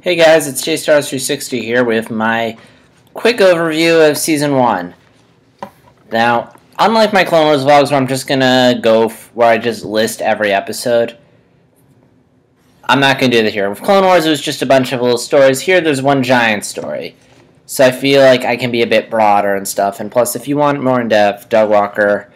Hey guys, it's JStars360 here with my quick overview of Season 1. Now, unlike my Clone Wars vlogs where I'm just gonna go where I just list every episode, I'm not gonna do that here. With Clone Wars, it was just a bunch of little stories. Here, there's one giant story. So I feel like I can be a bit broader and stuff. And plus, if you want more in-depth, Doug Walker,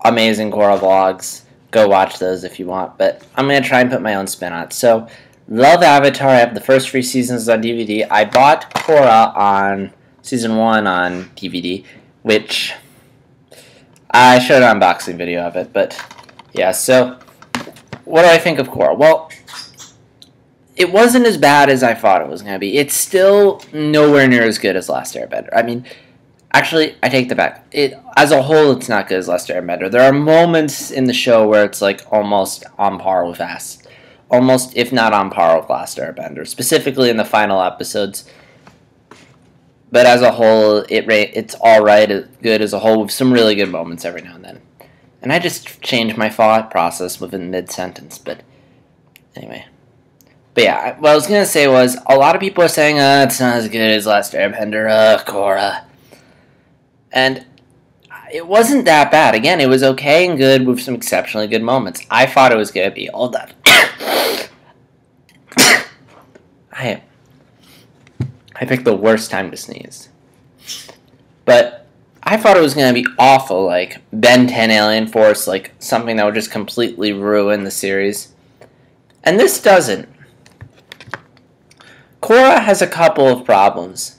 amazing Korra vlogs, go watch those if you want. But I'm gonna try and put my own spin on it. So, love Avatar. I have the first 3 seasons on DVD. I bought Korra on Season 1 on DVD, which I showed an unboxing video of it. But, yeah, so what do I think of Korra? Well, it wasn't as bad as I thought it was going to be. It's still nowhere near as good as Last Airbender. I mean, actually, I take that back. As a whole, it's not good as Last Airbender. There are moments in the show where it's like almost on par with almost, if not on par with Last Airbender, specifically in the final episodes. But as a whole, it's alright, good as a whole, with some really good moments every now and then. And I just changed my thought process within mid-sentence, but anyway. But yeah, what I was going to say was, a lot of people are saying, it's not as good as Last Airbender, Korra. And it wasn't that bad. Again, it was okay and good with some exceptionally good moments. I thought it was going to be all that. I picked the worst time to sneeze. But I thought it was going to be awful, like Ben 10 Alien Force, like something that would just completely ruin the series. And this doesn't. Korra has a couple of problems.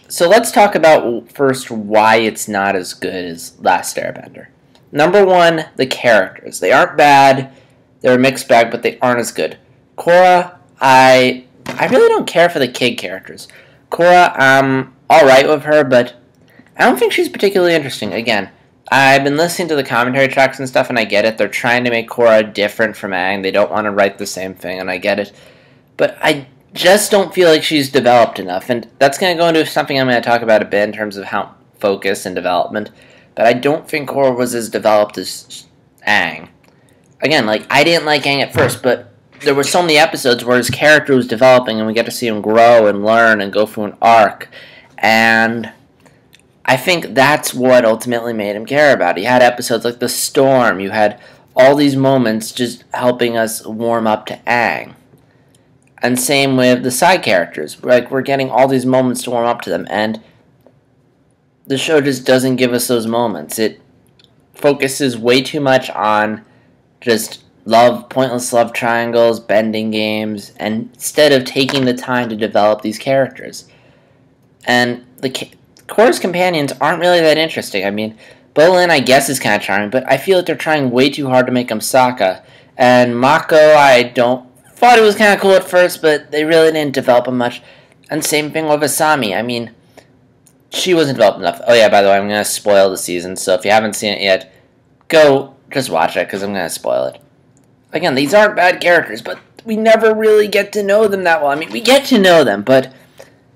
So let's talk about first why it's not as good as Last Airbender. Number one, the characters. They aren't bad. They're a mixed bag, but they aren't as good. Korra, I really don't care for the kid characters. Korra, I'm alright with her, but I don't think she's particularly interesting. Again, I've been listening to the commentary tracks and stuff, and I get it. They're trying to make Korra different from Aang. They don't want to write the same thing, and I get it. But I just don't feel like she's developed enough, and that's going to go into something I'm going to talk about a bit in terms of how focus and development. But I don't think Korra was as developed as Aang. Again, like, I didn't like Aang at first, but there were so many episodes where his character was developing and we get to see him grow and learn and go through an arc. And I think that's what ultimately made him care about it. You had episodes like The Storm. You had all these moments just helping us warm up to Aang. And same with the side characters. Like, we're getting all these moments to warm up to them. And the show just doesn't give us those moments. It focuses way too much on just pointless love triangles, bending games, and instead of taking the time to develop these characters. And Korra's companions aren't really that interesting. I mean, Bolin, I guess, is kind of charming, but I feel like they're trying way too hard to make him Sokka. And Mako, thought it was kind of cool at first, but they really didn't develop him much. And same thing with Asami. I mean, she wasn't developed enough. Oh yeah, by the way, I'm going to spoil the season, so if you haven't seen it yet, go just watch it, because I'm going to spoil it. Again, these aren't bad characters, but we never really get to know them that well. I mean, we get to know them, but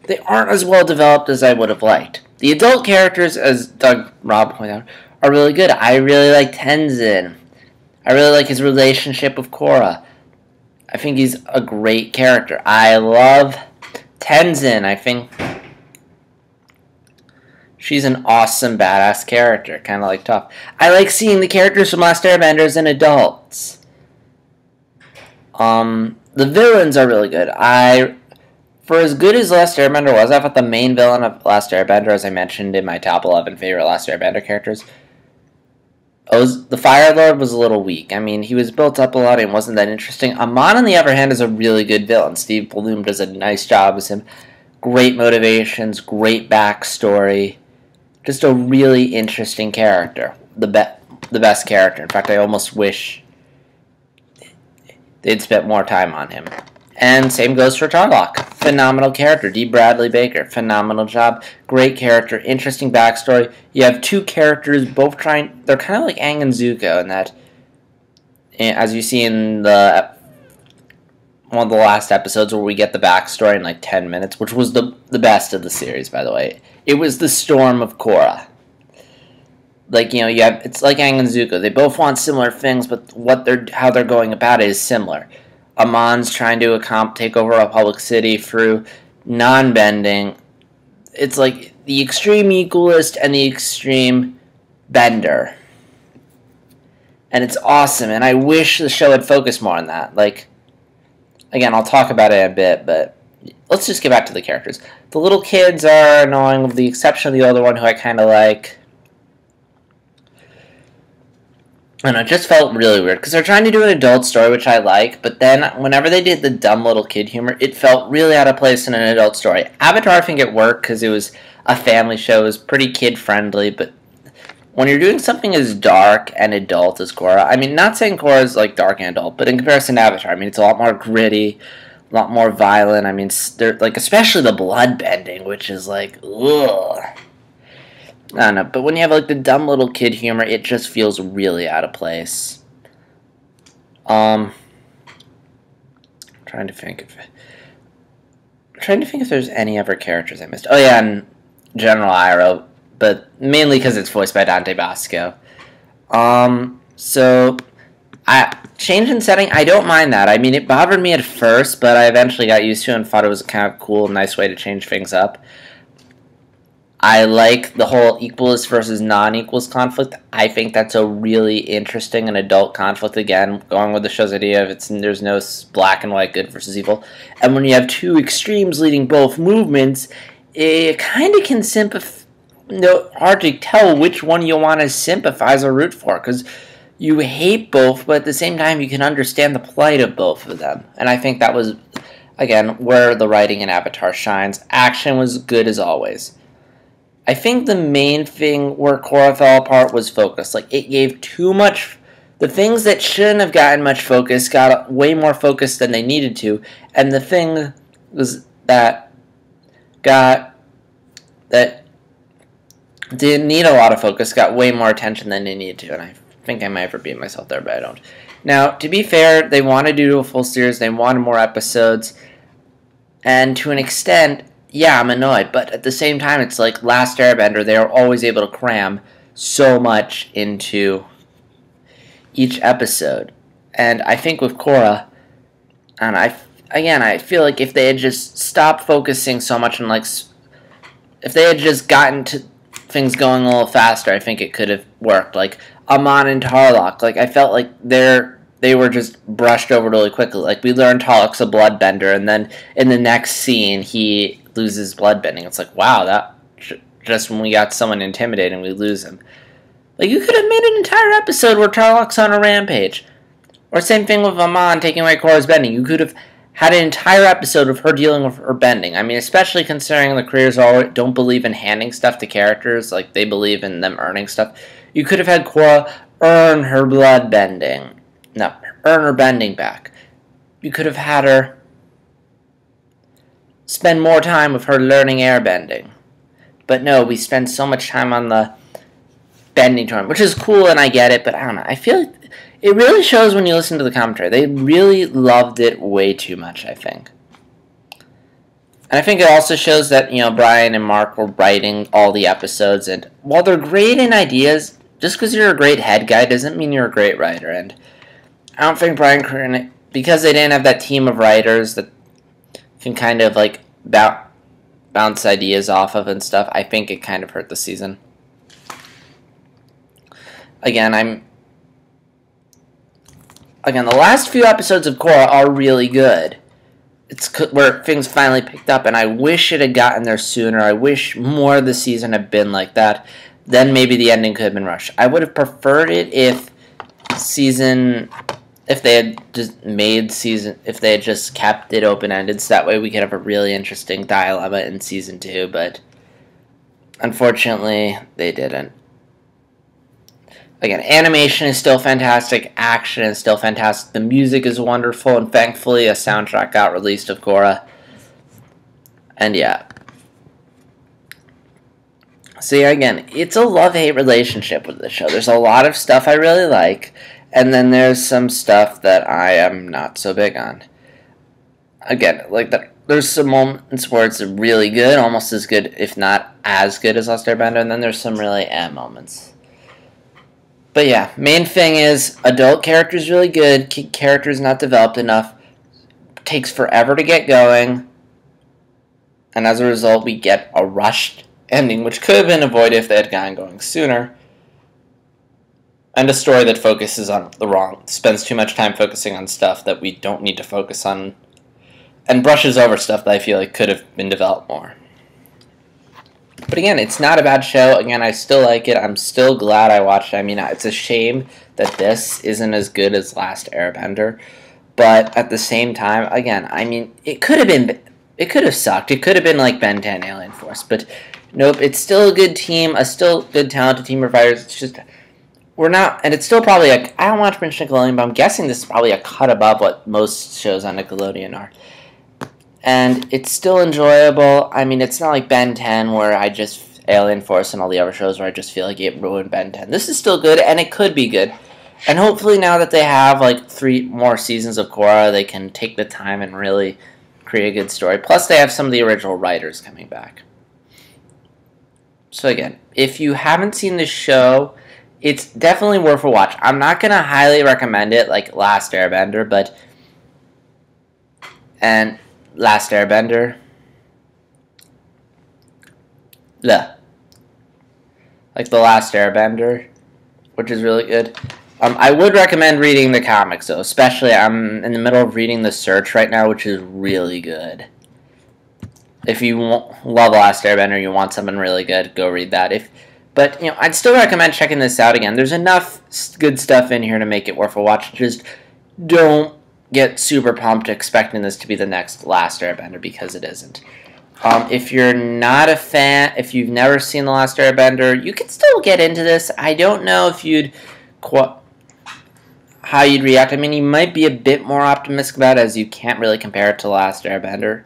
they aren't as well developed as I would have liked. The adult characters, as Rob pointed out, are really good. I really like Tenzin. I really like his relationship with Korra. I think he's a great character. I love Tenzin. I think she's an awesome, badass character. Kind of like Toph. I like seeing the characters from Last Airbender as adults. The villains are really good. For as good as Last Airbender was, I thought the main villain of Last Airbender, as I mentioned in my top 11 favorite Last Airbender characters, the Fire Lord was a little weak. I mean, he was built up a lot and wasn't that interesting. Amon, on the other hand, is a really good villain. Steve Bloom does a nice job as him. Great motivations, great backstory. Just a really interesting character. The best character. In fact, I almost wish they'd spent more time on him. And same goes for Tarlok. Phenomenal character. D. Bradley Baker. Phenomenal job. Great character. Interesting backstory. You have two characters both trying... They're kind of like Aang and Zuko in that... As you see in one of the last episodes where we get the backstory in like 10 minutes, which was the best of the series, by the way. It was the Storm of Korra. Like, it's like Aang and Zuko. They both want similar things, but how they're going about it is similar. Amon's trying to take over a public city through non-bending. It's like the extreme equalist and the extreme bender. And it's awesome, and I wish the show had focused more on that. Like, again, I'll talk about it in a bit, but let's just get back to the characters. The little kids are annoying, with the exception of the older one, who I kind of like. And it just felt really weird, because they're trying to do an adult story, which I like, but then whenever they did the dumb little kid humor, it felt really out of place in an adult story. Avatar, I think it worked, because it was a family show, it was pretty kid-friendly, but when you're doing something as dark and adult as Korra, I mean, not saying Korra is like dark and adult, but in comparison to Avatar, I mean, it's a lot more gritty, a lot more violent. I mean, they're, like, especially the blood bending, which is like, ugh. I don't know, but when you have like the dumb little kid humor, it just feels really out of place. Trying to think if there's any other characters I missed. Oh yeah, and General Iroh, but mainly because it's voiced by Dante Basco. So, change in setting, I don't mind that. I mean, it bothered me at first, but I eventually got used to it and thought it was a kind of cool, nice way to change things up. I like the whole equalist versus non-equalist conflict. I think that's a really interesting and adult conflict, again, going with the show's idea of there's no black and white, good versus evil. And when you have two extremes leading both movements, it kind of can hard to tell which one you want to sympathize or root for, because you hate both, but at the same time you can understand the plight of both of them. And I think that was, again, where the writing in Avatar shines. Action was good as always. I think the main thing where Korra fell apart was focus. Like, it gave too much. The things that shouldn't have gotten much focus got way more focus than they needed to, and the thing was that didn't need a lot of focus got way more attention than they needed to, and I think I might have repeated myself there, but I don't. Now, to be fair, they wanted to do a full series, they wanted more episodes, and to an extent, yeah, I'm annoyed, but at the same time, it's like Last Airbender, they are always able to cram so much into each episode. And I think with Korra, and I feel like if they had just stopped focusing so much on, like, if they had just gotten to things going a little faster, I think it could have worked. Like, Amon and Tarlok, like, I felt like they were just brushed over really quickly. Like, we learned Tarlok's a bloodbender, and then in the next scene, he loses bloodbending. It's like, wow, that just when we got someone intimidating, we lose him. Like, you could have made an entire episode where Tarlok's on a rampage. Or same thing with Amon taking away Korra's bending. You could have had an entire episode of her dealing with her bending. I mean, especially considering the creators don't believe in handing stuff to characters, like they believe in them earning stuff. You could have had Korra earn her blood bending. No, earn her bending back. You could have had her spend more time with her learning airbending. But no, we spend so much time on the bending tournament, which is cool and I get it, but I don't know. I feel like it really shows when you listen to the commentary. They really loved it way too much, I think. And I think it also shows that, you know, Brian and Mark were writing all the episodes, and while they're great in ideas, just because you're a great head guy doesn't mean you're a great writer. And I don't think Brian Kern, because they didn't have that team of writers that can kind of like bounce ideas off of and stuff, I think it kind of hurt the season. Again, the last few episodes of Korra are really good. It's where things finally picked up, and I wish it had gotten there sooner. I wish more of the season had been like that. Then maybe the ending could have been rushed. I would have preferred it if they had just kept it open-ended, so that way we could have a really interesting dilemma in season 2, but unfortunately, they didn't. Again, animation is still fantastic, action is still fantastic, the music is wonderful, and thankfully a soundtrack got released of Korra. And yeah. So yeah, again, it's a love-hate relationship with the show. There's a lot of stuff I really like, and then there's some stuff that I am not so big on. Again, like there's some moments where it's really good, almost as good, if not as good as Last Airbender, and then there's some really moments. But yeah, main thing is adult characters really good, kid characters not developed enough, takes forever to get going, and as a result, we get a rushed ending, which could have been avoided if they had gotten going sooner. And a story that focuses on spends too much time focusing on stuff that we don't need to focus on, and brushes over stuff that I feel like could have been developed more. But again, it's not a bad show. Again, I still like it. I'm still glad I watched it. I mean, it's a shame that this isn't as good as Last Airbender. But at the same time, again, I mean, it could have sucked. It could have been like Ben 10 Alien Force. But nope, it's still a good team, a still good talented team of fighters. It's just, we're not, and it's still probably I don't watch much Nickelodeon, but I'm guessing this is probably a cut above what most shows on Nickelodeon are. And it's still enjoyable. I mean, it's not like Ben 10 where Alien Force and all the other shows where I just feel like it ruined Ben 10. This is still good, and it could be good. And hopefully now that they have like 3 more seasons of Korra, they can take the time and really create a good story. Plus, they have some of the original writers coming back. So again, if you haven't seen this show, it's definitely worth a watch. I'm not going to highly recommend it like Last Airbender, but... And... Last Airbender. Like The Last Airbender, which is really good. I would recommend reading the comics, though. Especially, I'm in the middle of reading The Search right now, which is really good. If you love Last Airbender, you want something really good, go read that. But, I'd still recommend checking this out again. There's enough good stuff in here to make it worth a watch. Just don't get super pumped expecting this to be the next Last Airbender, because it isn't. If you're not a fan, if you've never seen The Last Airbender, you can still get into this. I don't know if how you'd react. I mean, you might be a bit more optimistic about it, as you can't really compare it to Last Airbender.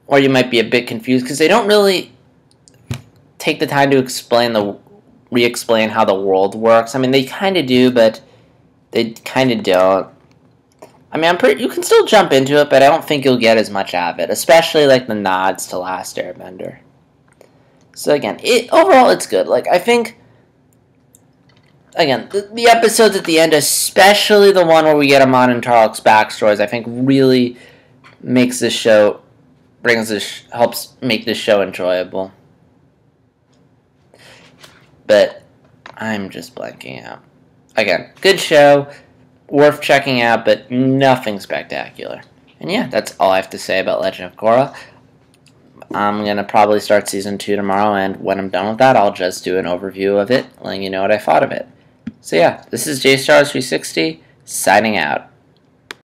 Or you might be a bit confused, because they don't really take the time to re-explain how the world works. I mean, they kind of do, but they kind of don't. I mean, you can still jump into it, but I don't think you'll get as much out of it, especially like the nods to Last Airbender. So again, overall it's good. Like, I think, again, the episodes at the end, especially the one where we get Amon and Tarlok's backstories, I think really makes this show, helps make this show enjoyable. But I'm just blanking out. Again, good show. Worth checking out, but nothing spectacular. And yeah, that's all I have to say about Legend of Korra. I'm going to probably start Season 2 tomorrow, and when I'm done with that, I'll just do an overview of it, letting you know what I thought of it. So yeah, this is JStars360, signing out.